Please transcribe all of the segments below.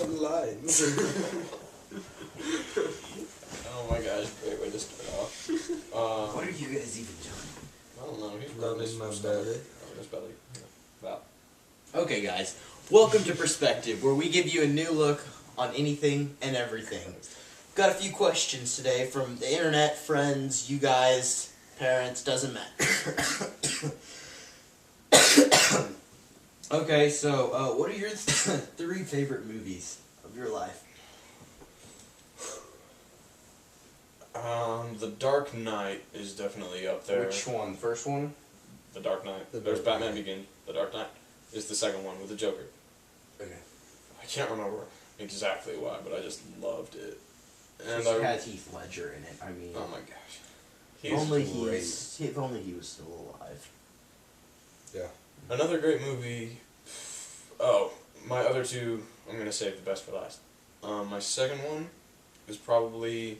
some lines. Oh my gosh, great way to start off. What are you guys even doing? I don't know. He's Rubbing rubbing my his belly. Rubbing his belly. Yeah. Wow. Okay, guys. Welcome to Perspective, where we give you a new look on anything and everything. Got a few questions today from the internet, friends, you guys, parents, doesn't matter. Okay, so what are your three favorite movies of your life? The Dark Knight is definitely up there. Which one? The first one? The Dark Knight. The There's Dark Batman Knight. Begins. The Dark Knight is the second one with the Joker. Okay. I can't remember exactly why, but I just loved it. And It had Heath Ledger in it. I mean, oh my gosh, if he's only great. if only he was still alive. Yeah. Another great movie. Oh, my other two, I'm gonna save the best for last. My second one is probably.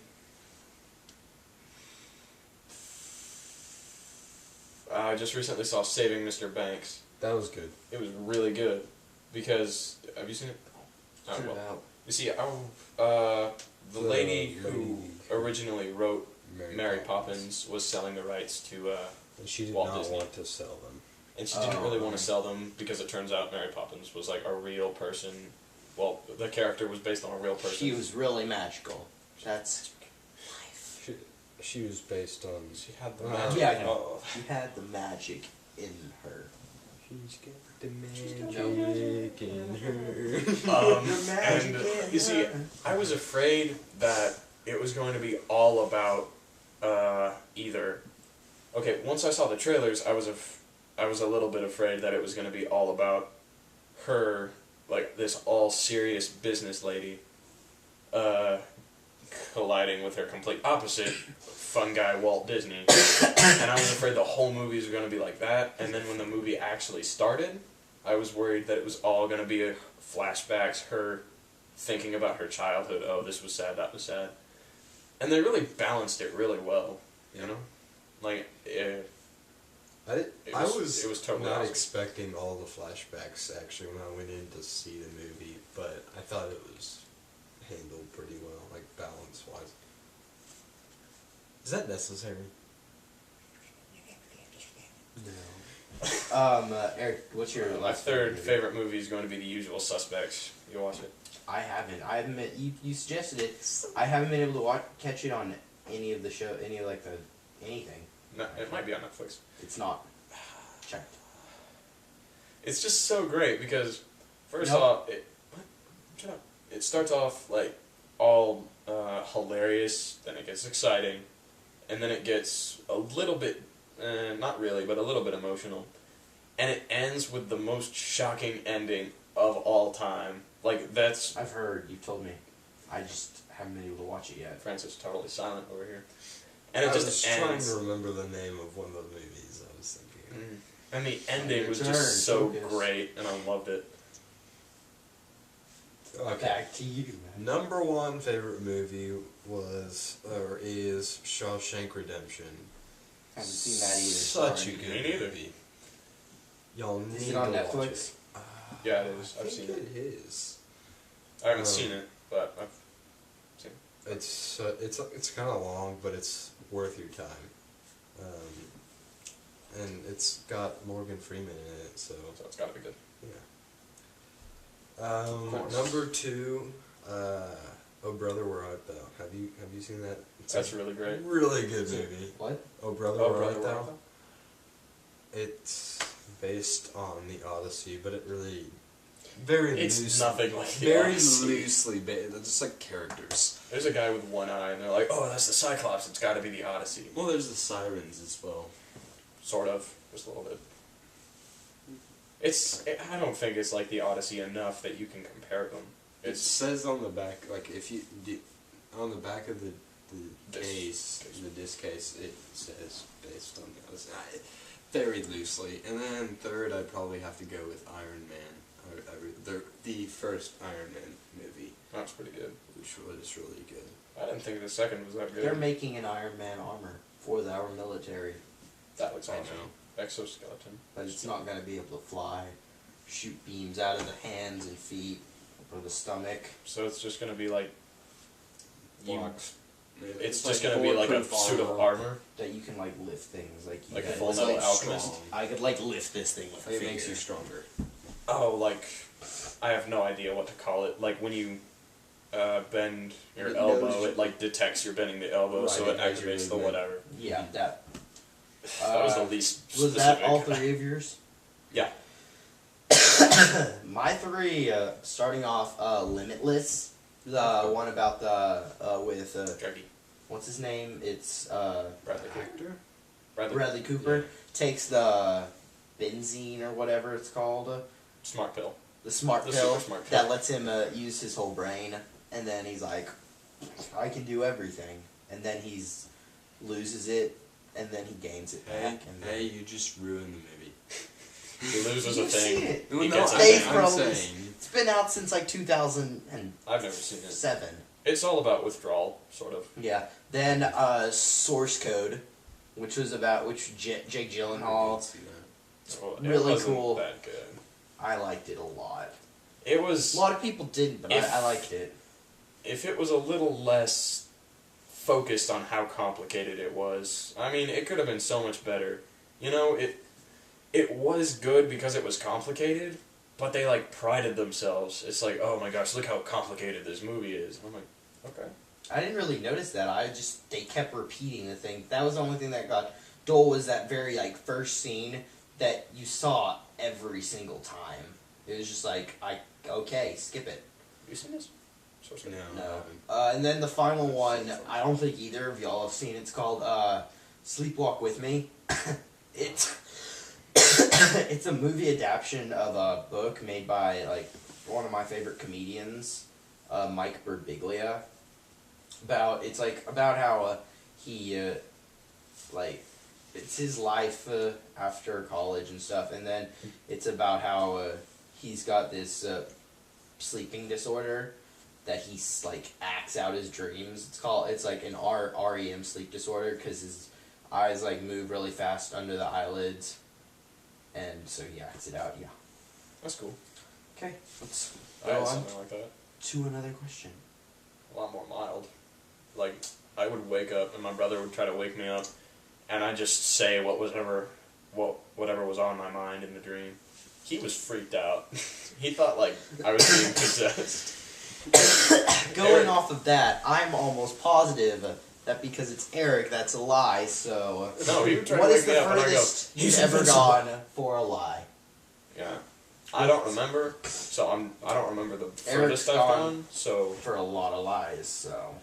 I just recently saw Saving Mr. Banks. That was good. It was really good because have you seen it? Oh, What's it well. about? You see, the lady who originally wrote Mary Poppins was selling the rights to, And she did Walt not Disney. want to sell them. and she didn't really want to sell them because it turns out Mary Poppins was like a real person. Well, the character was based on a real person. She was really magical. That's She was based on... She had the Ah. magic. Yeah, I know. Oh. She had the magic in her. She's got the got magic in her. The magic And in you see, her. I was afraid that it was going to be all about either. Okay, once I saw the trailers, I was a little bit afraid that it was going to be all about her, like this all serious business lady, colliding with her complete opposite, fun guy Walt Disney. And I was afraid the whole movie was going to be like that. And then when the movie actually started, I was worried that it was all going to be flashbacks, her thinking about her childhood. Oh, this was sad, that was sad. And they really balanced it really well, you know? Like, I was it was totally not awesome. expecting all the flashbacks, actually, when I went in to see the movie, but I thought it was handled pretty well, like, balance-wise. Is that necessary? No. Eric, what's your my last third movie? favorite movie is going to be The Usual Suspects. You watch it? I haven't. I haven't. You suggested it. I haven't been able to catch it on any of the show, any of like the anything. No, it might be on Netflix. It's not. Checked. It's just so great because, first Nope. off, shut up. It starts off like all hilarious, then it gets exciting, and then it gets a little bit, not really, but a little bit emotional, and it ends with the most shocking ending of all time. Like that's I've heard. You've told me. I just haven't been able to watch it yet. Francis is totally silent over here, and it I just was trying ends. to remember the name of one of the movies I was thinking. And the ending was Turn, just so focus. great, and I loved it. Okay. Back to you, man. Number one favorite movie was, or is, Shawshank Redemption. Haven't seen that either. Such sorry. a good Me neither. movie. Y'all need Is it to on watch Netflix? it. Yeah, it is. I I've think seen it is. I haven't seen it, but I've seen it. It's kind of long, but it's worth your time. And it's got Morgan Freeman in it, so So it's got to be good. yeah. Of course. Number two, Oh Brother, Where Art Thou? Have you seen that? It's That's a really great. really good movie. What? Oh Brother, Oh, Where Brother, Art Where Thou? Art Thou? It's based on the Odyssey, but it really very It's loosely, nothing like the very Odyssey. loosely based. They're just like characters. There's a guy with one eye, and they're like, "Oh, that's the Cyclops. It's got to be the Odyssey." Well, there's the sirens as well. Sort of, just a little bit. I don't think it's like the Odyssey enough that you can compare them. It It's says on the back, like if you on the back of the Disc case, case. the disc case, it says based on the Odyssey. Very loosely. And then third, I'd probably have to go with Iron Man, the first Iron Man movie, that's pretty good. which was really good. I didn't think the second was that good. They're making an Iron Man armor for our military, That looks I awesome. know. Exoskeleton. but it's not going to be able to fly, shoot beams out of the hands and feet. for the stomach. So it's just gonna be like. Blocks. It's Like just gonna be like a bulletproof suit of armor. armor. That you can like lift things like you Like a could- Full It's Metal like Alchemist. strong. I could like lift this thing with a It finger. makes you stronger. Oh, like I have no idea what to call it. Like when you bend your It elbow, knows- it like detects you're bending the elbow, so Right, it it knows your activates the movement. whatever. Yeah, that That was the Uh, least was specific. that all three of yours? Yeah. My three, starting off, Limitless, the one about the with Druggy. what's his name? It's Bradley Cooper. Actor? Bradley Cooper takes the benzene or whatever it's called, Smart pill. the smart The pill super smart pill. that lets him use his whole brain, and then he's like, I can do everything, and then he's loses it, and then he gains it Hey, back. And hey, you just ruined the movie. He loses a You've seen thing. it. No, He no, gets I'm it Dave back. from- saying. It's been out since like 2007. I've never seen it. It's all about withdrawal, sort of. Yeah. Then Source Code, which was about Jake I Gyllenhaal. did see that. So Really it wasn't cool. that good. I liked it a lot. It A was. lot of people didn't, but If- I liked it. If it was a little less focused on how complicated it was, I mean, it could have been so much better. You know, it was good because it was complicated, but they like prided themselves. It's like, oh my gosh, look how complicated this movie is. And I'm like, okay. I didn't really notice that. They kept repeating the thing. That was the only thing that got dull, was that very like first scene that you saw every single time. It was just like, okay, skip it. Have you seen this? Source Code? No, I No. haven't. And then the final one, I don't think either of y'all have seen. It's called Sleepwalk With Me. It's it's a movie adaptation of a book made by like one of my favorite comedians, Mike Birbiglia. It's about how he like it's his life after college and stuff, and then it's about how he's got this sleeping disorder that he like acts out his dreams. It's like an REM sleep disorder because his eyes like move really fast under the eyelids, and so he acts it out. Yeah. That's cool. Okay, let's I go had on something like that. to another question. A lot more mild. Like, I would wake up and my brother would try to wake me up, and I'd just say whatever was on my mind in the dream. He was freaked out. He thought like I was being possessed. Going Eric. off of that, I'm almost positive that because it's Eric, that's a lie. So, No, he would try what to is wake the me up and I go, furthest you've "He's ever invincible." gone for a lie? Yeah. I don't remember, so I don't remember the Eric's furthest I've gone. gone, so For a lot of lies, so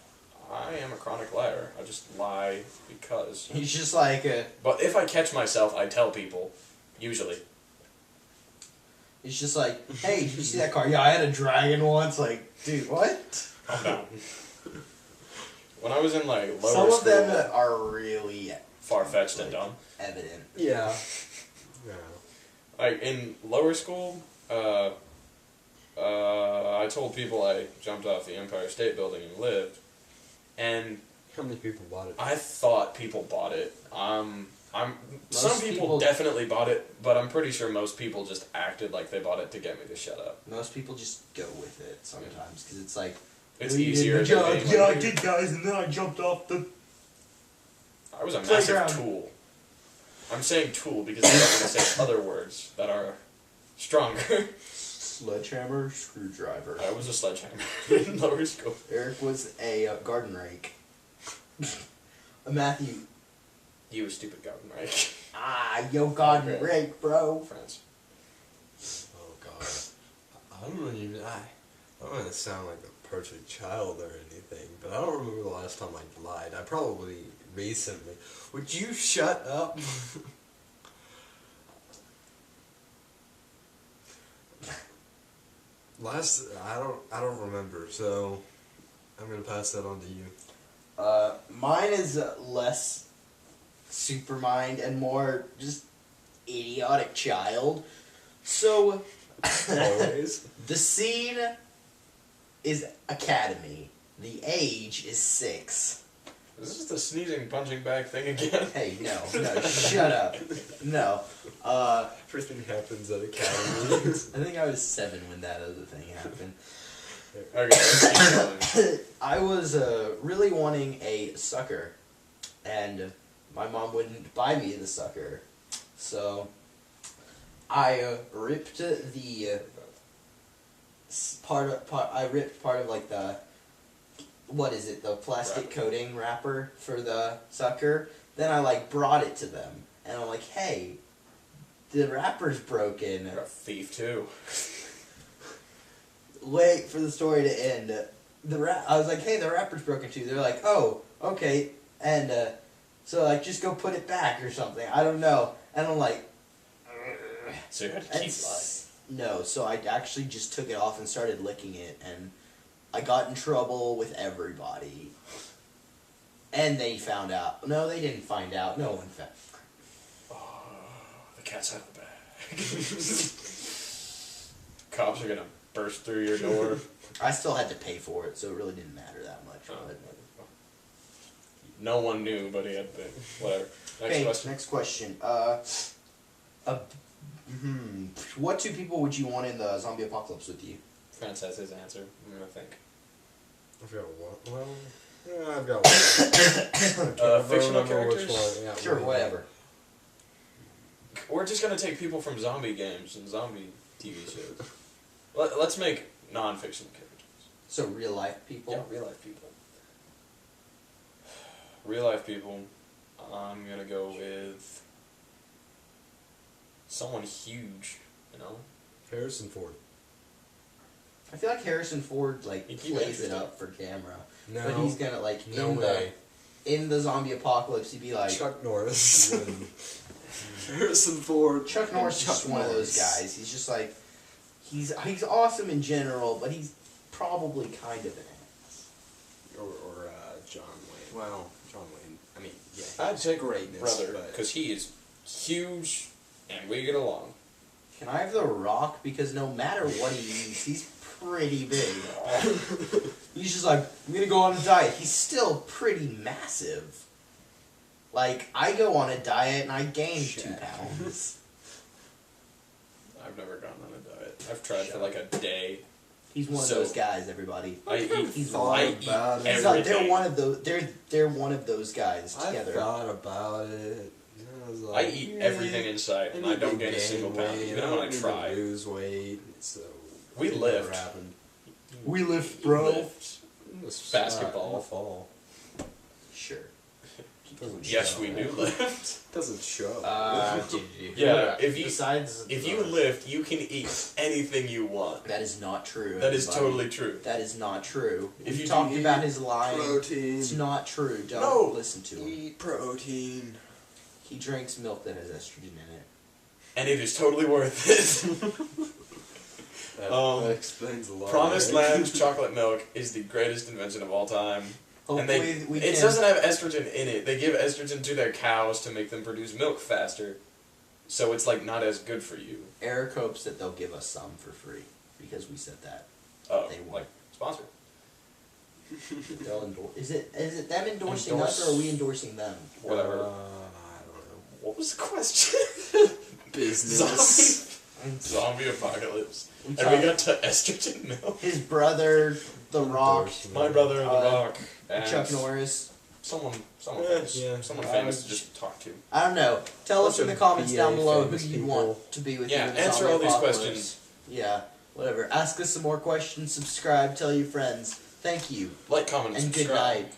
I am a chronic liar. I just lie because. he's just like But if I catch myself, I tell people, usually. he's just like, hey, did you see that car? Yeah, I had a dragon once. Like, dude, what? Calm down. When I was in like lower Some of school, them are really far-fetched and dumb. evident. Yeah. Yeah. Like in lower school, I told people I jumped off the Empire State Building and lived, and How many people bought it? I thought people bought it. Some Most people people- definitely bought it, but I'm pretty sure most people just acted like they bought it to get me to shut up. Most people just go with it sometimes because it's like It's "We did easier the than job. being Yeah, like, I did, guys, and then I jumped off the. I was a Playground. massive tool. I'm saying tool because I don't want to say other words that are stronger. Sledgehammer, screwdriver. I was a sledgehammer in lower school. Eric was a garden rake. Matthew, You a stupid garden rake. yo, garden Okay. rake, bro. Friends. Oh god. I don't even. I don't want to sound like a perfect child or anything, but I don't remember the last time I lied. I probably recently. Would you shut up? I don't remember, so I'm gonna pass that on to you. Mine is less supermind and more just idiotic child. So, Always. the scene is academy. The age is 6. Is this the sneezing punching bag thing again? Hey, no, shut up. No. Everything happens at academies. I think I was 7 when that other thing happened. Okay, let's keep going. I was really wanting a sucker, and my mom wouldn't buy me the sucker, so I ripped the I ripped part of like the the plastic Wrapper. coating wrapper for the sucker. Then I like brought it to them, and I'm like, hey, the wrapper's broken. You're a thief too. Wait for the story to end. I was like, hey, the wrapper's broken too. They're like, oh, okay, and so like just go put it back or something. I don't know. And I'm like, So you had to and keep lying. no. So I actually just took it off and started licking it, and I got in trouble with everybody. And they found out. No, they didn't find out. No one found. Oh, the cat's out of the bag. Cops are gonna burst through your door. I still had to pay for it, so it really didn't matter that much. Oh. But. No one knew, but he had to. Whatever. Next Okay, question. next question. What two people would you want in the zombie apocalypse with you? France has his answer. I'm gonna think. I've got one. Well, yeah, I've got one. I can't Fictional remember which characters? one. Yeah, Sure, one. whatever. We're just gonna take people from zombie games and zombie TV shows. Let's make non-fictional characters. So real life people. Yeah, real life people. Real life people. I'm gonna go with someone huge. You know. Harrison Ford. I feel like Harrison Ford like He'd keep plays it interesting. up for camera, No. but he's gonna like No in way. the zombie apocalypse he'd be like Chuck Norris. Harrison Ford. Chuck Norris is just one of those guys. He's just like he's awesome in general, but he's probably kind of an ass. Or John Wayne. Well, John Wayne. I mean, yeah. I'd take greatness, brother but- because he is huge and we get along. Can I have The Rock? Because no matter what he eats, he's pretty big. He's just like, I'm gonna go on a diet. He's still pretty massive. Like, I go on a diet and I gain 2 Shit. pounds. I've never gone on a diet. I've tried for like a day. He's one of So- those guys, everybody. I eat. He's I like- eat about it. He's not, everything. they're one of those. They're one of those guys I together. thought about it. I was I like, eat yeah, everything in sight, and I need don't to gain a single gain pound. weight, Even I when I don't need try. to lose weight. So We it lift. never happened. We lift, bro. Lift. It was Basketball. in the fall. Sure. Doesn't Yes, show. we do lift. Doesn't show. Yeah, if you Besides, if you lift, you can eat anything you want. that is not true. That is everybody. totally true. That is not true. If we you talked do about eat his lying. protein. It's not true. Don't No. listen to him. Eat protein. He drinks milk that has estrogen in it. And it is totally worth it. That explains a lot. Promised right? Land chocolate milk is the greatest invention of all time. And Hopefully, we it can. doesn't have estrogen in it. They give estrogen to their cows to make them produce milk faster. So it's like not as good for you. Eric hopes that they'll give us some for free because we said that. Oh, They won't. like sponsor. They'll is it them endorsing us or are we endorsing them? Whatever. I don't know. What was the question? Business. Zombie apocalypse. We And we talked- got to estrogen milk. his brother, The Rock, My brother, The Rock, and Chuck Norris. Someone Yeah, famous. yeah. Someone famous to just talk to. I don't know. Tell us Bunch in the of comments BA down below who famous you people. want to be with Yeah, you. in the answer zombie all these apocalypse. questions. Yeah, whatever. Ask us some more questions. Subscribe. Tell your friends. Thank you Like, comment, and and good subscribe. night.